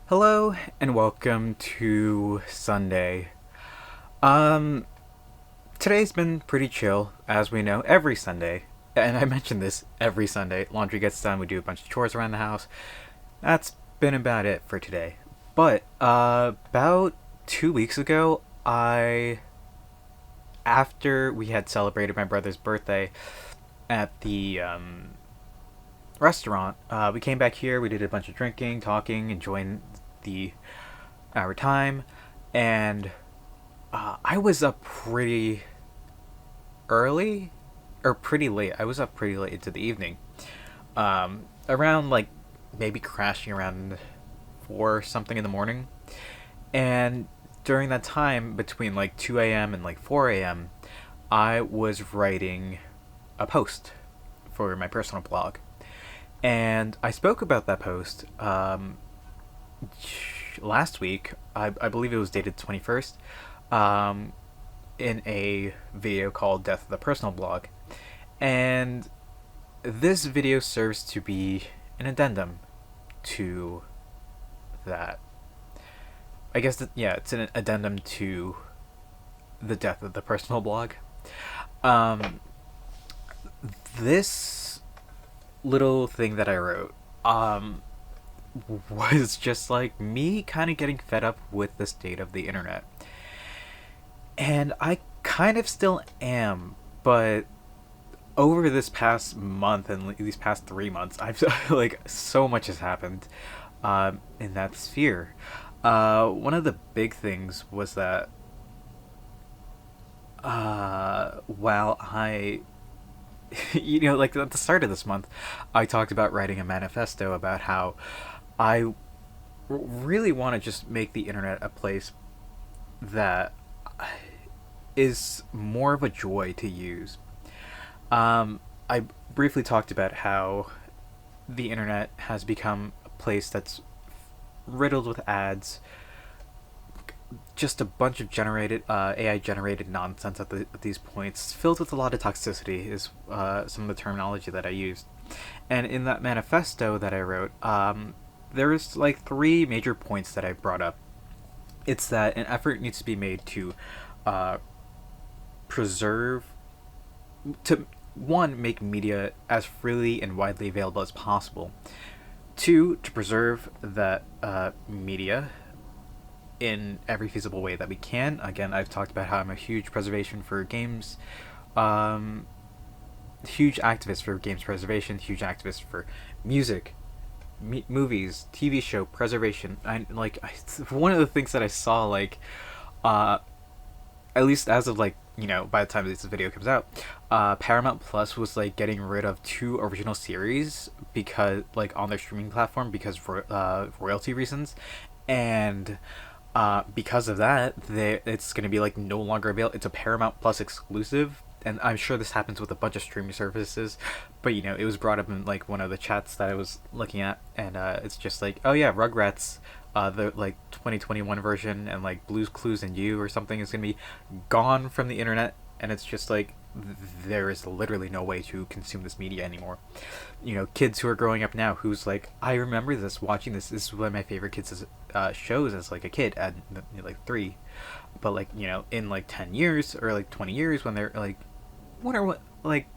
Hello and welcome to Sunday. Um, Today's been pretty chill, as we know, every Sunday. And I mentioned this every Sunday. Laundry gets done, we do a bunch of chores around the house. That's been about it for today. But, about 2 weeks ago, after we had celebrated my brother's birthday at the, restaurant, we came back here, we did a bunch of drinking, talking, enjoying the our time, and I was up pretty early or pretty late. I was up pretty late into the evening. Around like maybe crashing around 4 something in the morning. And during that time between like 2 a.m. and like 4 a.m., I was writing a post for my personal blog. And I spoke about that post last week. I believe it was dated 21st. Um, in a video called Death of the Personal Blog. And this video serves to be an addendum to that. I guess, yeah, it's an addendum to the Death of the Personal Blog. Um, this little thing that I wrote was just like me kind of getting fed up with the state of the internet. And I kind of still am, but over this past month and these past 3 months, I've like so much has happened in that sphere. One of the big things was that while I, like at the start of this month, I talked about writing a manifesto about how I really want to just make the internet a place that is more of a joy to use. I briefly talked about how the internet has become a place that's riddled with ads, just a bunch of generated AI generated nonsense at these points, filled with a lot of toxicity is some of the terminology that I used. And in that manifesto that I wrote, there's like three major points that I brought up. It's that an effort needs to be made to preserve, to one, make media as freely and widely available as possible. Two, to preserve that media in every feasible way that we can. Again, I've talked about how I'm a huge preservation for games, huge activist for games preservation, huge activist for music, movies, TV show preservation. One of the things that I saw, like, at least as of like, by the time this video comes out, Paramount Plus was like getting rid of two original series because like on their streaming platform because royalty reasons. And because of that, it's going to be like no longer available. It's a Paramount Plus exclusive, and I'm sure this happens with a bunch of streaming services. But it was brought up in like one of the chats that I was looking at, and it's just like, oh yeah, Rugrats, the like 2021 version, and like Blue's Clues and You or something is going to be gone from the internet, and it's just like there is literally no way to consume this media anymore. Kids who are growing up now, who's like, I remember this, watching this. This is one of my favorite kids' shows as like a kid at like 3, but like in like 10 years or like 20 years when they're like, what like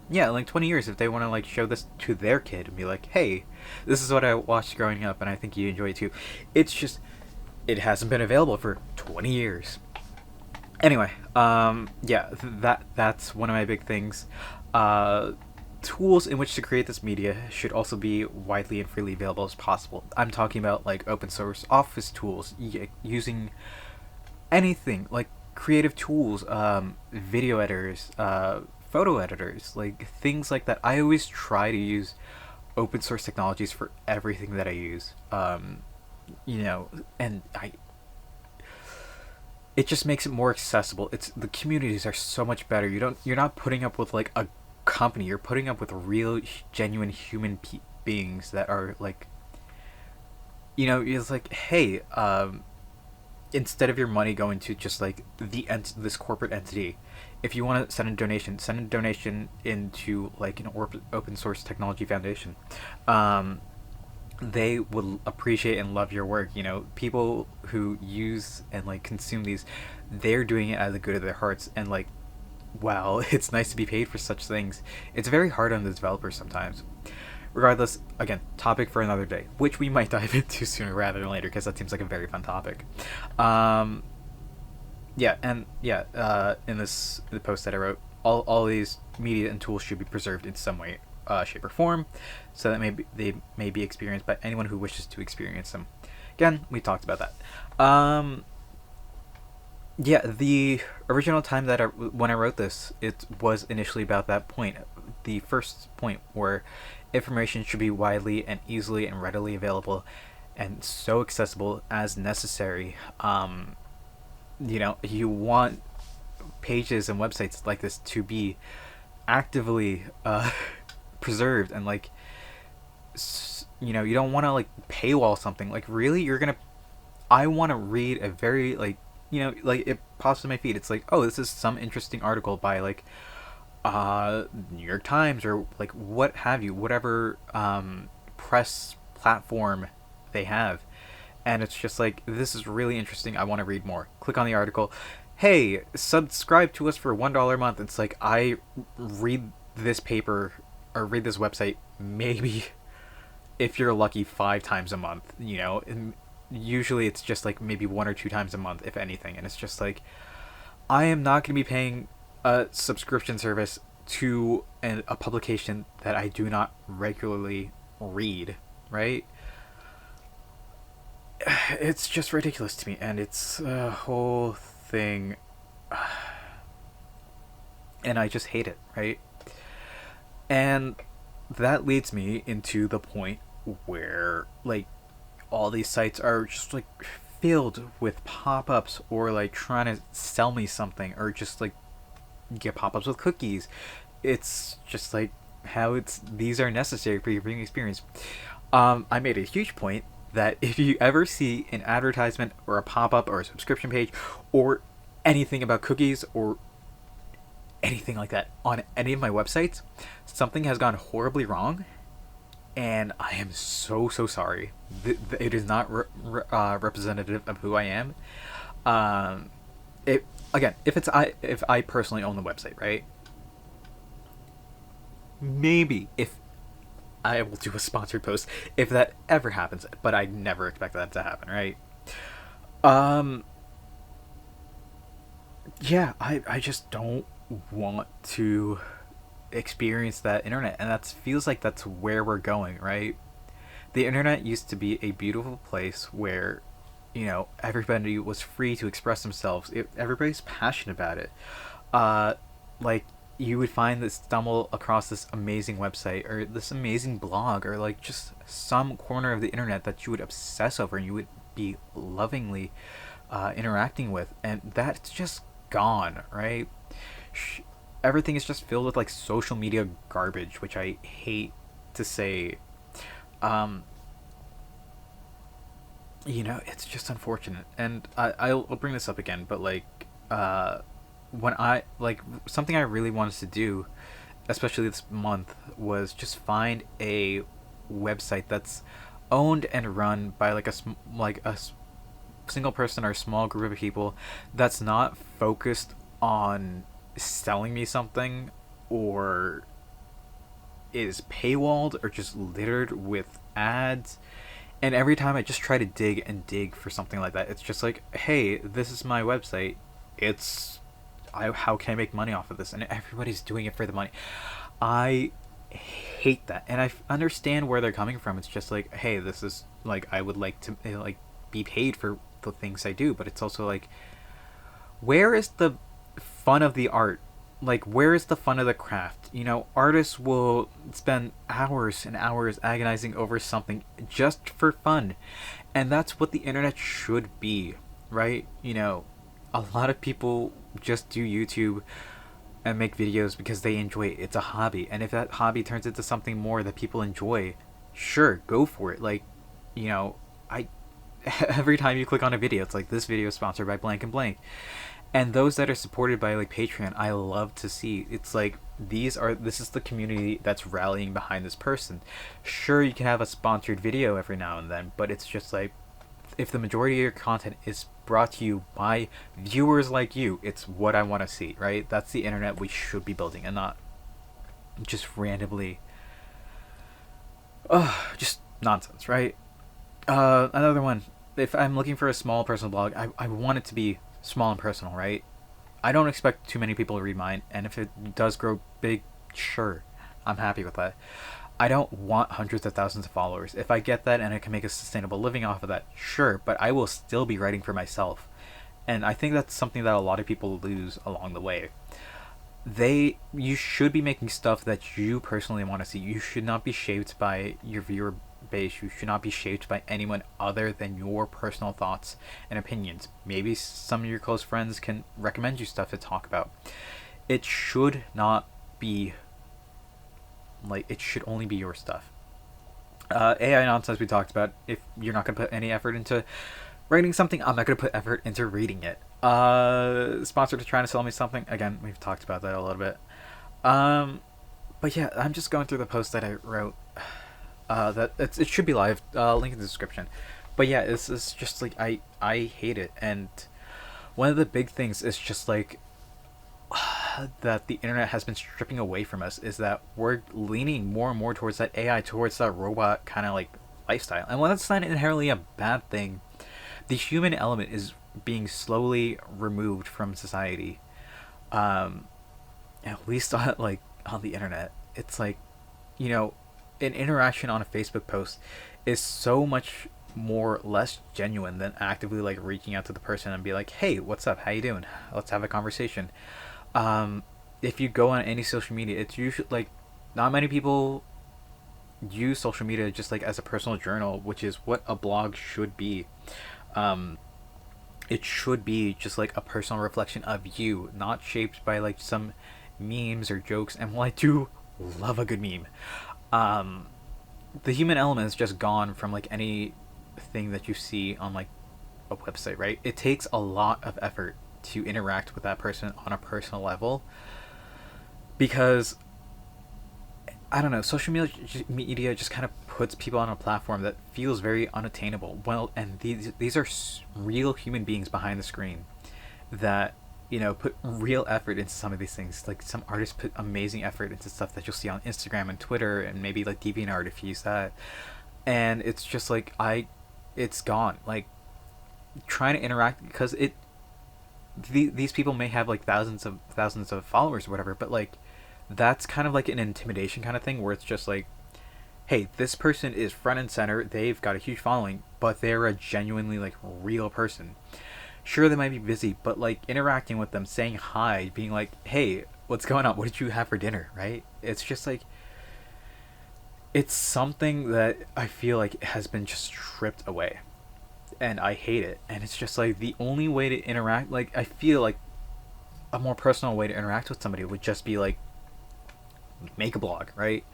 yeah, like 20 years, if they want to like show this to their kid and be like, hey, this is what I watched growing up and I think you enjoy it too. It's just, it hasn't been available for 20 years. Anyway, yeah, that's one of my big things. Tools in which to create this media should also be widely and freely available as possible. I'm talking about like open source office tools, using anything like creative tools, video editors, photo editors, like things like that. I always try to use open source technologies for everything that I use. And it just makes it more accessible. The communities are so much better. You're not putting up with like a company. You're putting up with real, genuine human beings that are like, it's like, hey, instead of your money going to just like this corporate entity, if you want to send a donation into like an open source technology foundation. they will appreciate and love your work. You know, people who use and like consume these, they're doing it out of the good of their hearts, and like, wow, it's nice to be paid for such things. It's very hard on the developers sometimes. Regardless, again, topic for another day, which we might dive into sooner rather than later, because that seems like a very fun topic. Um, yeah, and yeah, in the post that I wrote, all these media and tools should be preserved in some way, shape, or form, so that they may be experienced by anyone who wishes to experience them. Again, we talked about that. Yeah, the original time when I wrote this, it was initially about that point, the first point where information should be widely and easily and readily available, and so accessible as necessary. You know, you want pages and websites like this to be actively preserved, and like, you know, you don't want to like paywall something. Like, really, you're gonna I want to read a very, like, you know, like, it pops in my feed, it's like, oh, this is some interesting article by like New York Times, or like what have you, whatever press platform they have, and it's just like, this is really interesting, I want to read more. Click on the article. Hey, subscribe to us for $1 a month. It's like, I read this paper or read this website maybe, if you're lucky, 5 times a month. You know, and usually it's just like maybe 1 or 2 times a month, if anything. And it's just like, I am not going to be paying a subscription service to a publication that I do not regularly read, right? It's just ridiculous to me, and it's a whole thing, and I just hate it, right? And that leads me into the point where, like, all these sites are just like filled with pop-ups, or like trying to sell me something, or just like get pop-ups with cookies. It's just like how these are necessary for your viewing experience. I made a huge point that if you ever see an advertisement or a pop-up or a subscription page or anything about cookies or anything like that on any of my websites, something has gone horribly wrong, and I am so sorry. It is not representative of who I am. It Again, if I personally own the website, right? Maybe if I will do a sponsored post if that ever happens, but I never expect that to happen, right? Um, yeah, I just don't want to experience that internet, and that feels like that's where we're going, right? The internet used to be a beautiful place where, you know, everybody was free to express themselves. Everybody's passionate about it. Uh, like, you would stumble across this amazing website or this amazing blog, or like just some corner of the internet that you would obsess over and you would be lovingly interacting with, and that's just gone, right? Everything is just filled with like social media garbage, which I hate to say. Um, you know, it's just unfortunate, and I'll bring this up again, but like, when I like something I really wanted to do, especially this month, was just find a website that's owned and run by like single person or a small group of people, that's not focused on selling me something, or is paywalled, or just littered with ads. And every time I just try to dig for something like that, it's just like, hey, this is my website. How can I make money off of this? And everybody's doing it for the money. I hate that, and I understand where they're coming from. It's just like, hey, this is like, I would like to like be paid for the things I do, but it's also like, where is the fun of the art? Like, where is the fun of the craft? You know, artists will spend hours and hours agonizing over something just for fun, and that's what the internet should be, right? You know, a lot of people just do YouTube and make videos because they enjoy it. It's a hobby, and if that hobby turns into something more that people enjoy, sure, go for it. Like, you know, I every time you click on a video, it's like, this video is sponsored by blank and blank. And those that are supported by like Patreon, I love to see. It's like, this is the community that's rallying behind this person. Sure, you can have a sponsored video every now and then, but it's just like, if the majority of your content is brought to you by viewers like you, it's what I want to see, right? That's the internet we should be building, and not just randomly just nonsense, right? Another one. If I'm looking for a small personal blog, I want it to be small and personal, right? I don't expect too many people to read mine, and if it does grow big, sure, I'm happy with that. I don't want hundreds of thousands of followers. If I get that and I can make a sustainable living off of that, sure, but I will still be writing for myself. And I think that's something that a lot of people lose along the way. You should be making stuff that you personally want to see. You should not be shaped by your viewer base. You should not be shaped by anyone other than your personal thoughts and opinions. Maybe some of your close friends can recommend you stuff to talk about. It should not be like, it should only be your stuff. AI nonsense we talked about. If you're not going to put any effort into writing something, I'm not going to put effort into reading it. Sponsor to trying to sell me something. Again, we've talked about that a little bit. But yeah, I'm just going through the post that I wrote. It should be live. Link in the description. But yeah, this is just like, I hate it. And one of the big things is just like that the internet has been stripping away from us is that we're leaning more and more towards that AI, towards that robot kind of like lifestyle. And while that's not inherently a bad thing, the human element is being slowly removed from society. At least on the internet. It's like, an interaction on a Facebook post is so much less genuine than actively like reaching out to the person and be like, hey, what's up, how you doing, let's have a conversation. If you go on any social media, it's usually like, not many people use social media just like as a personal journal, which is what a blog should be. It should be just like a personal reflection of you, not shaped by like some memes or jokes. And while I do love a good meme, the human element is just gone from like anything that you see on like a website, right? It takes a lot of effort to interact with that person on a personal level, because I don't know, social media just kind of puts people on a platform that feels very unattainable. Well, and these are real human beings behind the screen that, put real effort into some of these things. Like, some artists put amazing effort into stuff that you'll see on Instagram and Twitter and maybe like DeviantArt if you use that. And it's just like, it's gone. Like, trying to interact, because these people may have like thousands of followers or whatever, but like, that's kind of like an intimidation kind of thing, where it's just like, hey, this person is front and center, they've got a huge following, but they're a genuinely like real person. Sure, they might be busy, but like interacting with them, saying hi, being like, hey, what's going on, what did you have for dinner, right? It's just like, it's something that I feel like has been just stripped away, and I hate it. And it's just like, the only way to interact, like, I feel like a more personal way to interact with somebody would just be like, make a blog, right?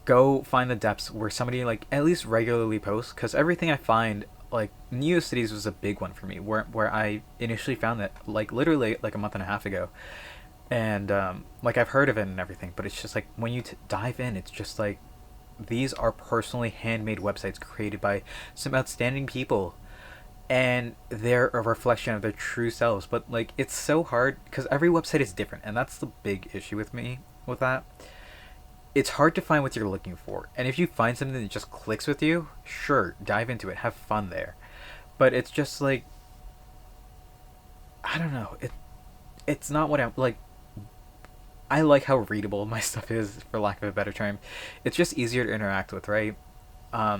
Go find the depths where somebody like at least regularly posts, because everything I find, like NeoCities was a big one for me, where I initially found that like literally like a month and a half ago, and like I've heard of it and everything, but it's just like, when you dive in, it's just like, these are personally handmade websites created by some outstanding people, and they're a reflection of their true selves. But like, it's so hard because every website is different, and that's the big issue with me with that. It's hard to find what you're looking for, and if you find something that just clicks with you, sure, dive into it, have fun there. But it's just like, I don't know, it's not what I'm like. I like how readable my stuff is, for lack of a better term. It's just easier to interact with, right? I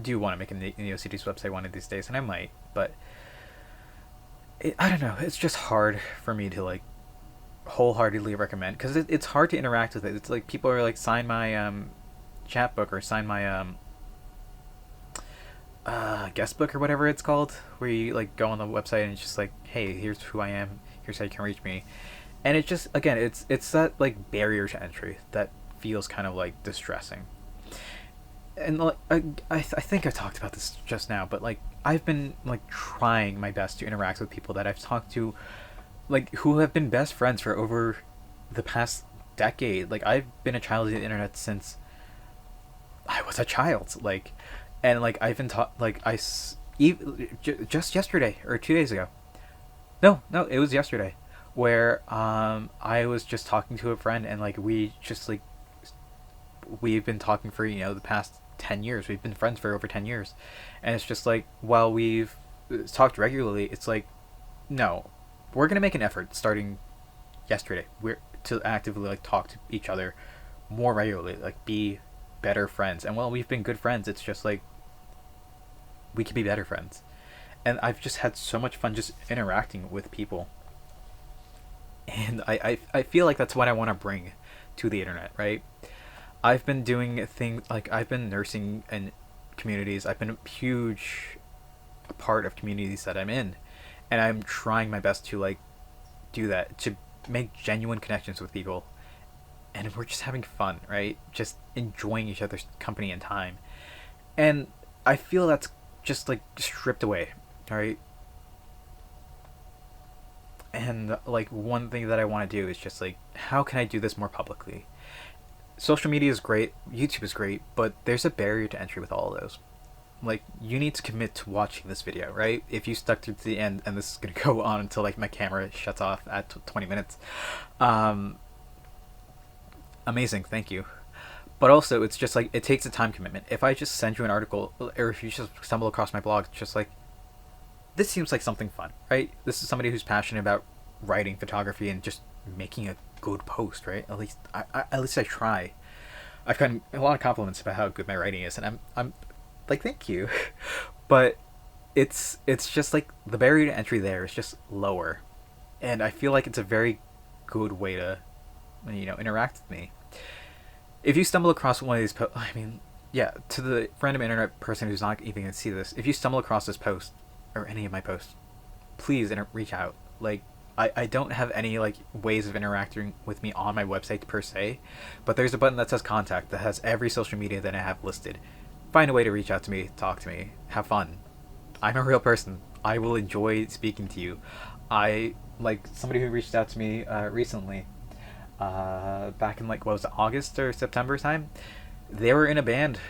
do want to make a NeoCities website one of these days, and I might, but I don't know, it's just hard for me to like wholeheartedly recommend, because it's hard to interact with it. It's like, people are like, sign my chat book, or sign my guest book, or whatever it's called, where you like go on the website and it's just like, hey, here's who I am, here's how you can reach me. And it just, again, it's that like barrier to entry that feels kind of like distressing. And like, I think I talked about this just now, but like, I've been like trying my best to interact with people that I've talked to like who have been best friends for over the past decade. Like I've been a child of the internet since I was a child. Like, and like I've been taught like just yesterday or 2 days ago. No, it was yesterday, where I was just talking to a friend and like we just like we've been talking for the past 10 years. We've been friends for over 10 years, and it's just like while we've talked regularly, it's like no, we're gonna make an effort starting yesterday. We're to actively like talk to each other more regularly, like be better friends. And while we've been good friends, it's just like we could be better friends. And I've just had so much fun just interacting with people. And I feel like that's what I want to bring to the internet, right? I've been doing things like I've been nursing in communities. I've been a huge part of communities that I'm in, and I'm trying my best to like do that, to make genuine connections with people, and we're just having fun, right? Just enjoying each other's company and time. And I feel that's just like stripped away, right? And like one thing that I want to do is just like how can I do this more publicly? Social media is great, YouTube is great, but there's a barrier to entry with all of those. Like you need to commit to watching this video, right? If you stuck through to the end, and this is gonna go on until like my camera shuts off at 20 minutes, amazing, thank you. But also, it's just like it takes a time commitment. If I just send you an article, or if you just stumble across my blog, it's just like this seems like something fun, right? This is somebody who's passionate about writing, photography, and just making a good post, right? At least I try. I've gotten a lot of compliments about how good my writing is, and I'm like, thank you. But it's just like the barrier to entry there is just lower, and I feel like it's a very good way to interact with me. If you stumble across one of these I mean, yeah, to the random internet person who's not even gonna see this, if you stumble across this post or any of my posts, please reach out. Like I don't have any like ways of interacting with me on my website per se, but there's a button that says contact that has every social media that I have listed. Find a way to reach out to me, talk to me, have fun. I'm a real person. I will enjoy speaking to you. I like somebody who reached out to me recently, back in like what was it, August or September time. They were in a band.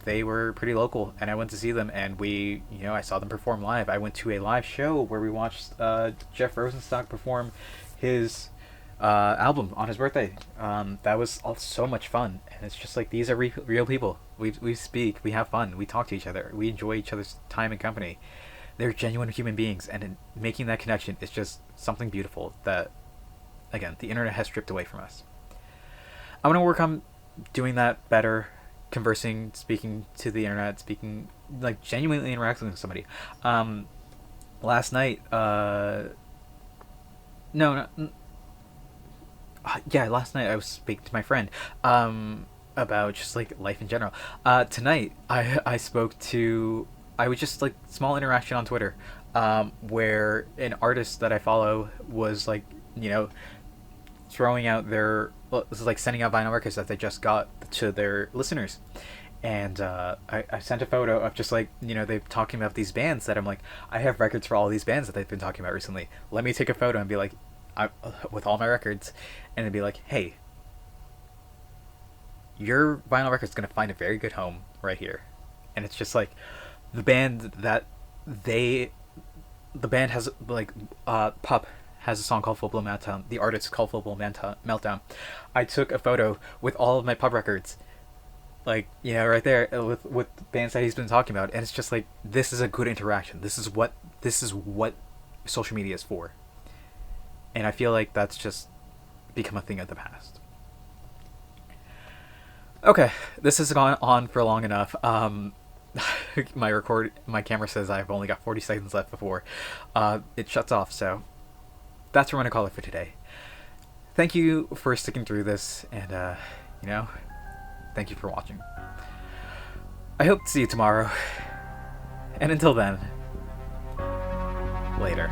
They were pretty local, and I went to see them, and I saw them perform live. I went to a live show where we watched Jeff Rosenstock perform his album on his birthday. That was all so much fun, and it's just like these are real people. We speak, we have fun, we talk to each other, we enjoy each other's time and company. They're genuine human beings, and in making that connection is just something beautiful that, again, the internet has stripped away from us. I want to work on doing that better, conversing, speaking to the internet, speaking, like, genuinely interacting with somebody. Last night, last night I was speaking to my friend, about just, like, life in general. Tonight, I spoke to, I was just, like, small interaction on Twitter, where an artist that I follow was, like, throwing out their, this is like sending out vinyl records that they just got to their listeners. And I sent a photo of just like, they're talking about these bands that I'm like, I have records for all these bands that they've been talking about recently. Let me take a photo and be like, with all my records, and it'd be like, hey, your vinyl record's going to find a very good home right here. And it's just like the band has like, Pup has a song called Full Blown Meltdown. The artist is called Full Blown Meltdown. I took a photo with all of my Pub records, like, right there, with bands that he's been talking about, and it's just like, this is a good interaction. This is what social media is for. And I feel like that's just become a thing of the past. Okay, this has gone on for long enough. My camera says I've only got 40 seconds left before it shuts off, so that's what we're going to call it for today. Thank you for sticking through this, and, thank you for watching. I hope to see you tomorrow. And until then, later.